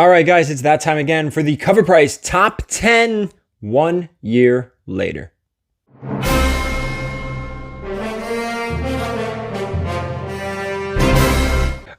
All right, guys, it's that time again for the Covrprice Top 10 1 year later.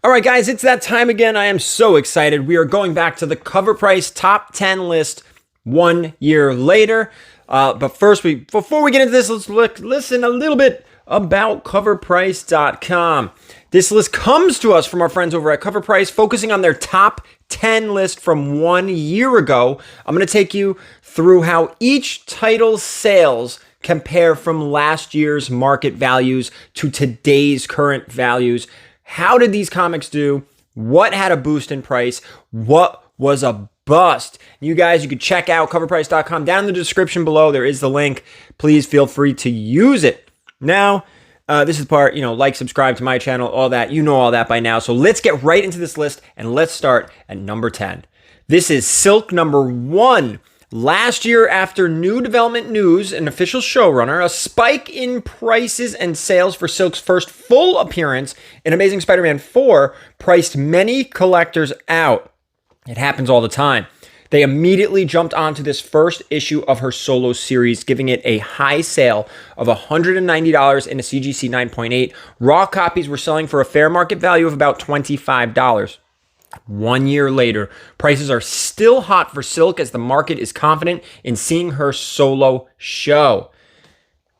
All right, guys, it's that time again. I am so excited. We are going back to the Covrprice Top 10 list 1 year later. But first, before we get into this, let's listen a little bit about Covrprice.com. This list comes to us from our friends over at Covrprice, focusing on their top 10 list from 1 year ago. I'm going to take you through how each title's sales compare from last year's market values to today's current values. How did these comics do? What had a boost in price? What was a bust? You guys, you can check out Covrprice.com down in the description below. There is the link. Please feel free to use it. Now, this is the part, like, subscribe to my channel, all that. You know all that by now. So let's get right into this list, and let's start at number 10. This is Silk number 1. Last year, after New Development News, an official showrunner, a spike in prices and sales for Silk's first full appearance in Amazing Spider-Man 4 priced many collectors out. It happens all the time. They immediately jumped onto this first issue of her solo series, giving it a high sale of $190 in a CGC 9.8. Raw copies were selling for a fair market value of about $25. 1 year later, prices are still hot for Silk as the market is confident in seeing her solo show.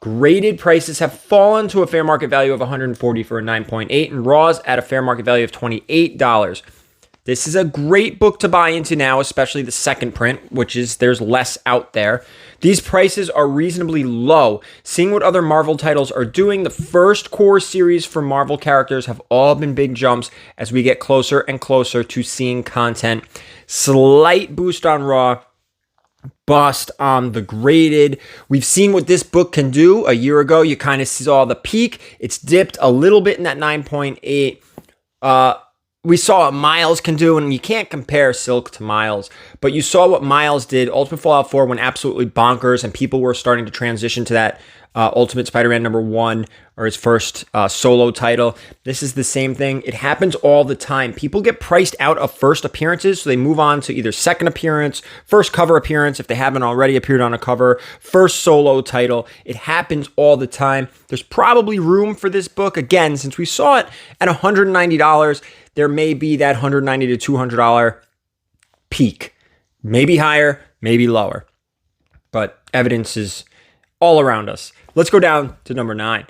Graded prices have fallen to a fair market value of $140 for a 9.8 and Raws at a fair market value of $28. This is a great book to buy into now, especially the second print, which is there's less out there. These prices are reasonably low. Seeing what other Marvel titles are doing, the first core series for Marvel characters have all been big jumps as we get closer and closer to seeing content. Slight boost on Raw, bust on the graded. We've seen what this book can do. A year ago, you kind of saw the peak. It's dipped a little bit in that 9.8. We saw what Miles can do, and you can't compare Silk to Miles, but you saw what Miles did. Ultimate Fallout 4 went absolutely bonkers, and people were starting to transition to that Ultimate Spider-Man number 1, or his first solo title. This is the same thing. It happens all the time. People get priced out of first appearances, so they move on to either second appearance, first cover appearance, if they haven't already appeared on a cover, first solo title. It happens all the time. There's probably room for this book. Again, since we saw it at $190, there may be that $190 to $200 peak. Maybe higher, maybe lower. But evidence is all around us. Let's go down to number 9.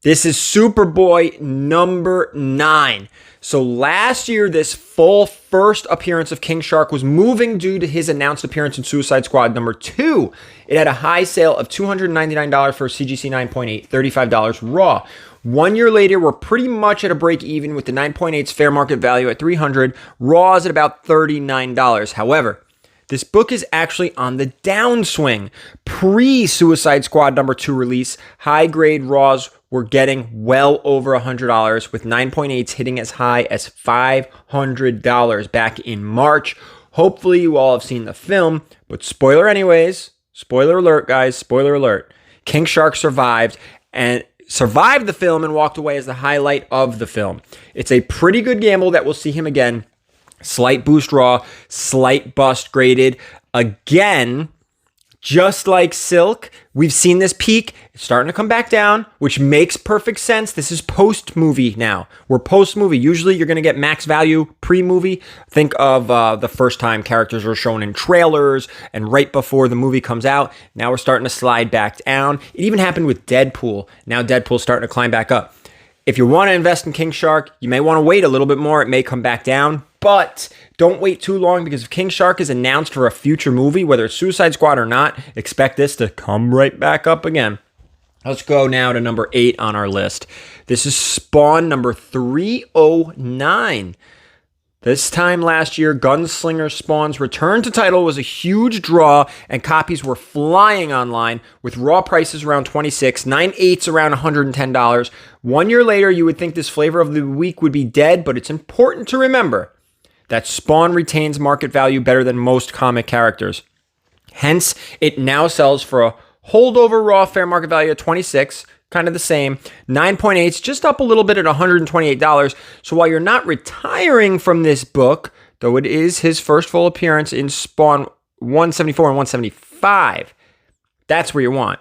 This is Superboy number 9. So last year, this full first appearance of King Shark was moving due to his announced appearance in Suicide Squad number 2. It had a high sale of $299 for a CGC 9.8, $35 raw. 1 year later, we're pretty much at a break even with the 9.8's fair market value at $300, Raws at about $39. However, this book is actually on the downswing. Pre-Suicide Squad number 2 release, high-grade Raws were getting well over $100, with 9.8s hitting as high as $500 back in March. Hopefully, you all have seen the film, but spoiler anyways. Spoiler alert, guys. Spoiler alert. King Shark survived the film and walked away as the highlight of the film. It's a pretty good gamble that we'll see him again. Slight boost raw, slight bust graded. Again, just like Silk, we've seen this peak. It's starting to come back down, which makes perfect sense. This is post-movie now. We're post-movie. Usually you're going to get max value pre-movie. Think of the first time characters are shown in trailers and right before the movie comes out. Now we're starting to slide back down. It even happened with Deadpool. Now Deadpool's starting to climb back up. If you want to invest in King Shark, you may want to wait a little bit more. It may come back down, but don't wait too long, because if King Shark is announced for a future movie, whether it's Suicide Squad or not, expect this to come right back up again. Let's go now to number 8 on our list. This is Spawn number 309. This time last year, Gunslinger Spawn's return to title was a huge draw, and copies were flying online with raw prices around $26, 9/8s around $110. 1 year later, you would think this flavor of the week would be dead, but it's important to remember that Spawn retains market value better than most comic characters. Hence, it now sells for a holdover raw fair market value at $26, kind of the same. 9.8s, just up a little bit at $128. So while you're not retiring from this book, though it is his first full appearance in Spawn 174 and 175. That's where you want.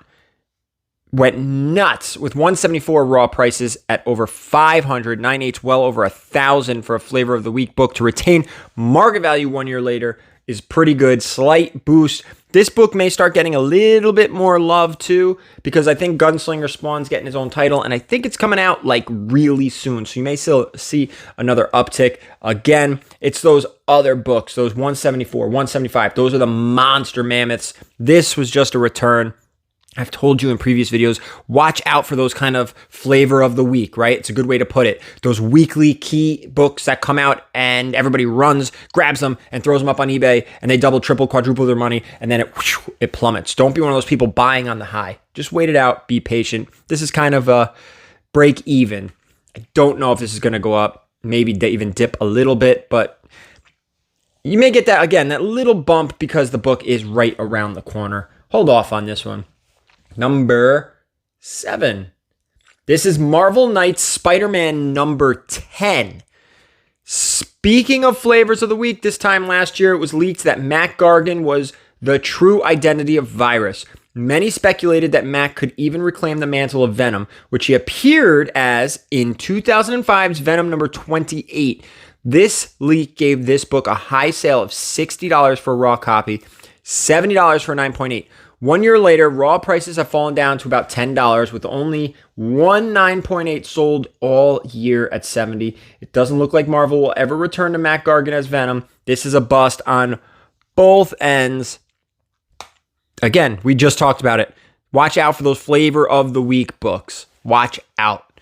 Went nuts with 174 raw prices at over 500, 9/8, well over 1,000 for a flavor of the week book to retain market value 1 year later is pretty good. Slight boost. This book may start getting a little bit more love too, because I think Gunslinger Spawn's getting his own title, and I think it's coming out like really soon. So you may still see another uptick. Again, it's those other books, those 174, 175. Those are the monster mammoths. This was just a return. I've told you in previous videos, watch out for those kind of flavor of the week, right? It's a good way to put it. Those weekly key books that come out and everybody runs, grabs them, and throws them up on eBay, and they double, triple, quadruple their money, and then it plummets. Don't be one of those people buying on the high. Just wait it out. Be patient. This is kind of a break even. I don't know if this is going to go up. Maybe even dip a little bit, but you may get that, again, that little bump because the book is right around the corner. Hold off on this one. Number 7. This is Marvel Knights Spider-Man number 10. Speaking of flavors of the week, this time last year it was leaked that Mac Gargan was the true identity of Virus. Many speculated that Mac could even reclaim the mantle of Venom, which he appeared as in 2005's Venom number 28. This leak gave this book a high sale of $60 for a raw copy, $70 for a 9.8. 1 year later, raw prices have fallen down to about $10, with only one 9.8 sold all year at $70. It doesn't look like Marvel will ever return to Mac Gargan as Venom. This is a bust on both ends. Again, we just talked about it. Watch out for those flavor of the week books. Watch out.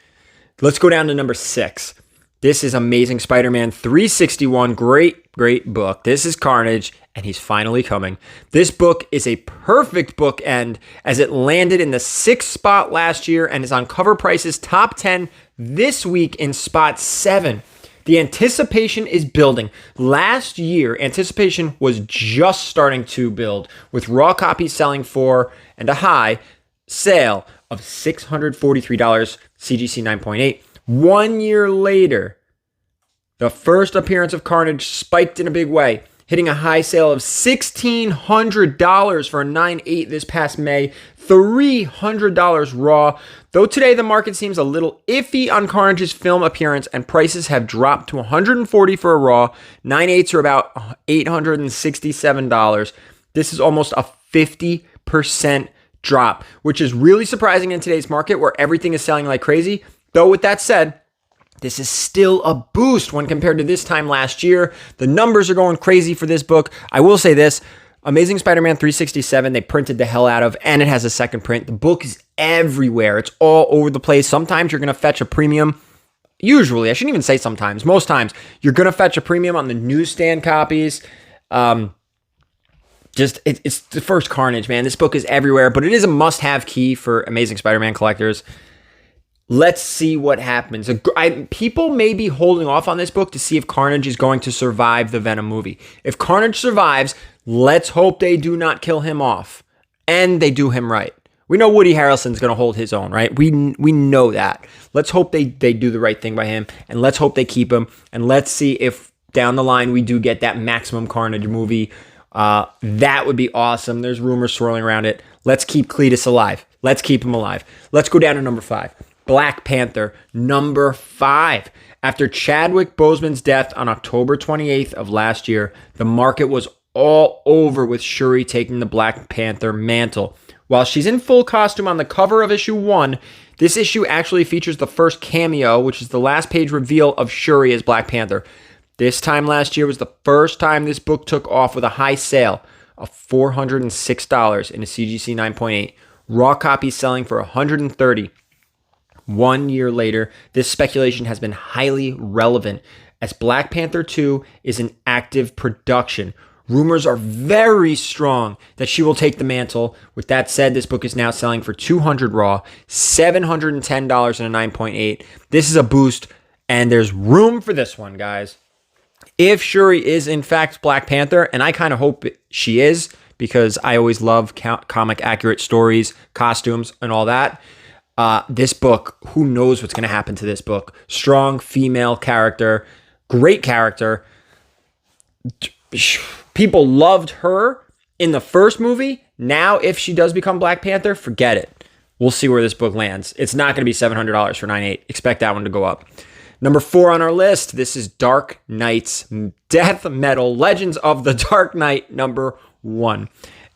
Let's go down to number 6. This is Amazing Spider-Man 361. Great book. This is Carnage, and he's finally coming. This book is a perfect bookend as it landed in the 6th spot last year and is on Covrprice's top 10 this week in spot 7. The anticipation is building. Last year, anticipation was just starting to build, with raw copies selling for and a high sale of $643, CGC 9.8. 1 year later, the first appearance of Carnage spiked in a big way, hitting a high sale of $1,600 for a 9.8 this past May, $300 raw. Though today the market seems a little iffy on Carnage's film appearance and prices have dropped to $140 for a raw, 9.8s are about $867. This is almost a 50% drop, which is really surprising in today's market where everything is selling like crazy. Though with that said, this is still a boost when compared to this time last year. The numbers are going crazy for this book. I will say this, Amazing Spider-Man 367, they printed the hell out of, and it has a second print. The book is everywhere. It's all over the place. Sometimes you're going to fetch a premium. Usually, I shouldn't even say sometimes. Most times, you're going to fetch a premium on the newsstand copies. It's the first Carnage, man. This book is everywhere, but it is a must-have key for Amazing Spider-Man collectors. Let's see what happens. People may be holding off on this book to see if Carnage is going to survive the Venom movie. If Carnage survives, let's hope they do not kill him off and they do him right. We know Woody Harrelson's going to hold his own, right? We know that. Let's hope they do the right thing by him, and let's hope they keep him, and let's see if down the line we do get that Maximum Carnage movie. That would be awesome. There's rumors swirling around it. Let's keep Cletus alive. Let's keep him alive. Let's go down to number 5. Black Panther, number 5. After Chadwick Boseman's death on October 28th of last year, the market was all over with Shuri taking the Black Panther mantle. While she's in full costume on the cover of issue 1, this issue actually features the first cameo, which is the last page reveal of Shuri as Black Panther. This time last year was the first time this book took off with a high sale of $406 in a CGC 9.8. Raw copies selling for $130. 1 year later, this speculation has been highly relevant as Black Panther 2 is in active production. Rumors are very strong that she will take the mantle. With that said, this book is now selling for $200 raw, $710 in a 9.8. This is a boost, and there's room for this one, guys. If Shuri is in fact Black Panther, and I kind of hope she is, because I always love comic accurate stories, costumes, and all that. This book, who knows what's going to happen to this book? Strong female character, great character. People loved her in the first movie. Now, if she does become Black Panther, forget it. We'll see where this book lands. It's not going to be $700 for 9.8. Expect that one to go up. Number 4 on our list, this is Dark Knight's Death Metal Legends of the Dark Knight, number 1.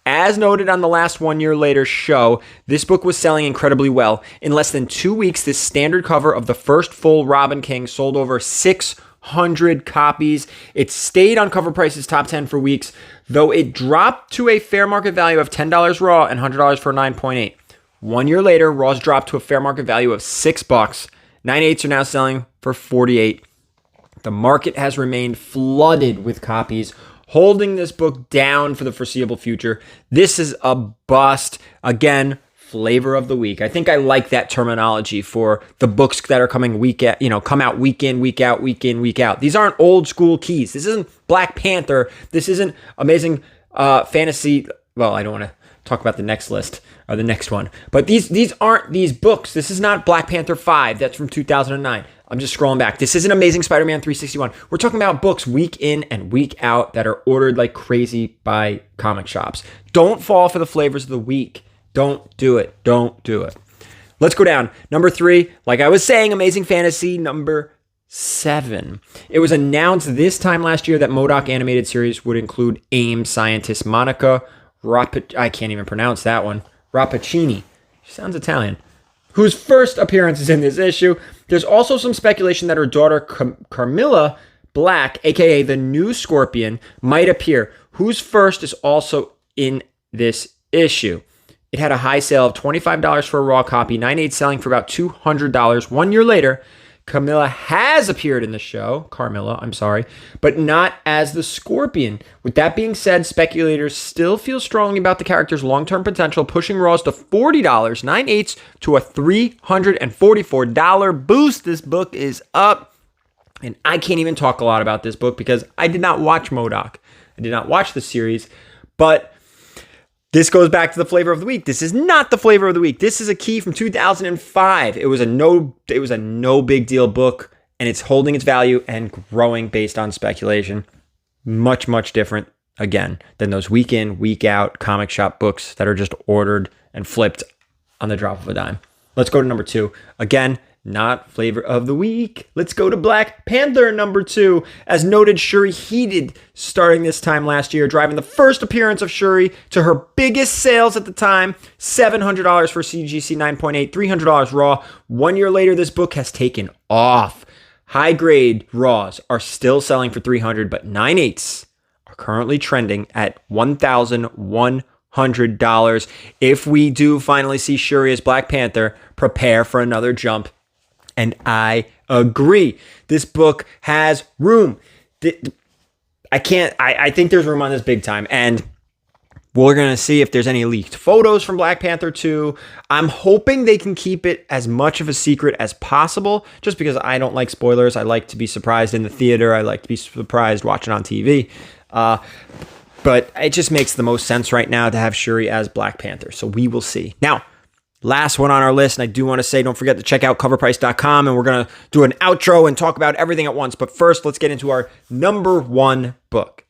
As noted on the last 1 Year Later show, this book was selling incredibly well. In less than 2 weeks, this standard cover of the first full Robin King sold over 600 copies. It stayed on Covrprice's top 10 for weeks, though it dropped to a fair market value of $10 raw and $100 for 9.8. 1 year later, raws dropped to a fair market value of $6. 9.8s are now selling for $48. The market has remained flooded with copies, holding this book down for the foreseeable future. This is a bust. Again, flavor of the week. I think I like that terminology for the books that are coming come out week in, week out, week in, week out. These aren't old school keys. This isn't Black Panther. This isn't amazing fantasy. Well, I don't want to talk about the next list or the next one, but these aren't these books. This is not Black Panther 5. That's from 2009. I'm just scrolling back. This isn't Amazing Spider-Man 361. We're talking about books week in and week out that are ordered like crazy by comic shops. Don't fall for the flavors of the week. Don't do it. Don't do it. Let's go down. Number 3, like I was saying, Amazing Fantasy number 7. It was announced this time last year that MODOK animated series would include AIM scientist Monica I can't even pronounce that one. Rappaccini. She sounds Italian. Whose first appearance is in this issue. There's also some speculation that her daughter Carmilla Black, aka the new Scorpion, might appear, whose first is also in this issue. It had a high sale of $25 for a raw copy, 9.8 selling for about $200. 1 year later, Carmilla has appeared in the show, but not as the Scorpion. With that being said, speculators still feel strongly about the character's long-term potential, pushing raws to $40, 9.8s to a $344 boost. This book is up, and I can't even talk a lot about this book because I did not watch MODOK. I did not watch the series, but this goes back to the flavor of the week. This is not the flavor of the week. This is a key from 2005. It was a no big deal book, and it's holding its value and growing based on speculation. Much, much different, again, than those week in, week out comic shop books that are just ordered and flipped on the drop of a dime. Let's go to number 2. Again, not flavor of the week. Let's go to Black Panther number 2. As noted, Shuri heated starting this time last year, driving the first appearance of Shuri to her biggest sales at the time, $700 for CGC 9.8, $300 raw. 1 year later, this book has taken off. High grade raws are still selling for $300, but 9.8s are currently trending at $1,100. If we do finally see Shuri as Black Panther, prepare for another jump. And I agree. This book has room. I think there's room on this big time. And we're going to see if there's any leaked photos from Black Panther 2. I'm hoping they can keep it as much of a secret as possible, just because I don't like spoilers. I like to be surprised in the theater. I like to be surprised watching on TV. But it just makes the most sense right now to have Shuri as Black Panther. So we will see. Now, last one on our list, and I do want to say, don't forget to check out covrprice.com, and we're going to do an outro and talk about everything at once. But first, let's get into our number 1 book.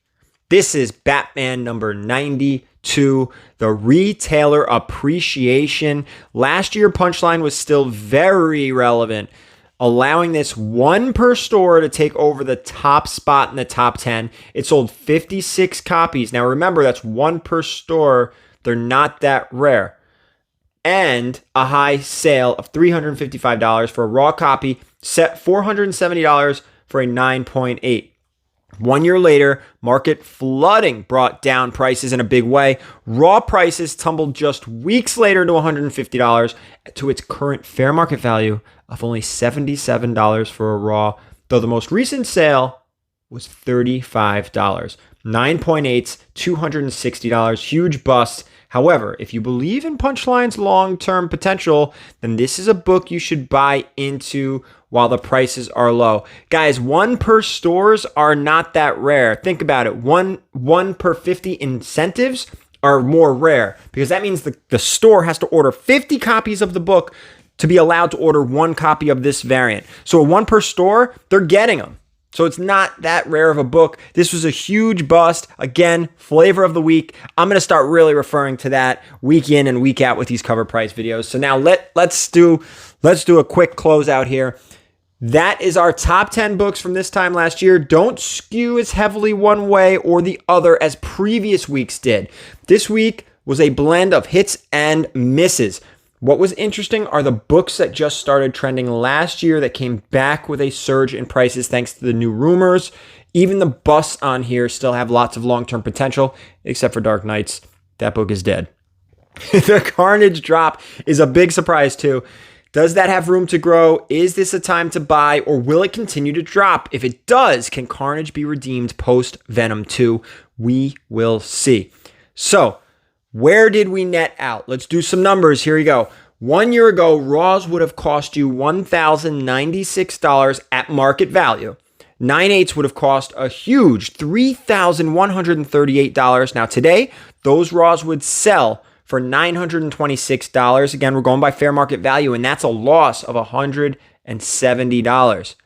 This is Batman number 92, the retailer appreciation. Last year, Punchline was still very relevant, allowing this one per store to take over the top spot in the top 10. It sold 56 copies. Now, remember, that's one per store. They're not that rare. And a high sale of $355 for a raw copy, set $470 for a 9.8. 1 year later, market flooding brought down prices in a big way. Raw prices tumbled just weeks later to $150 to its current fair market value of only $77 for a raw, though the most recent sale was $35. 9.8s, $260, huge bust. However, if you believe in Punchline's long-term potential, then this is a book you should buy into while the prices are low. Guys, one per stores are not that rare. Think about it. One per 50 incentives are more rare, because that means the store has to order 50 copies of the book to be allowed to order one copy of this variant. So a one per store, they're getting them. So it's not that rare of a book. This was a huge bust. Again, flavor of the week. I'm going to start really referring to that week in and week out with these cover price videos. So now let's do a quick closeout here. That is our top 10 books from this time last year. Don't skew as heavily one way or the other as previous weeks did. This week was a blend of hits and misses. What was interesting are the books that just started trending last year that came back with a surge in prices thanks to the new rumors. Even the busts on here still have lots of long-term potential, except for Dark Knights. That book is dead. The Carnage drop is a big surprise too. Does that have room to grow? Is this a time to buy, or will it continue to drop? If it does, can Carnage be redeemed post Venom 2? We will see. So, where did we net out? Let's do some numbers. Here we go. 1 year ago, Raws would have cost you $1,096 at market value. 9/8 would have cost a huge $3,138. Now today, those Raws would sell for $926. Again, we're going by fair market value, and that's a loss of $170.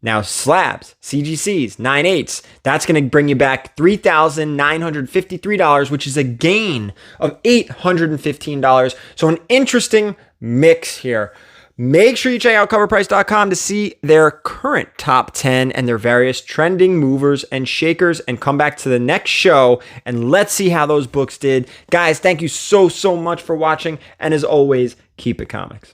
Now slabs, CGCs, 9/8, that's going to bring you back $3,953, which is a gain of $815. So an interesting mix here. Make sure you check out covrprice.com to see their current top 10 and their various trending movers and shakers, and come back to the next show and let's see how those books did. Guys, thank you so much for watching, and as always, keep it comics.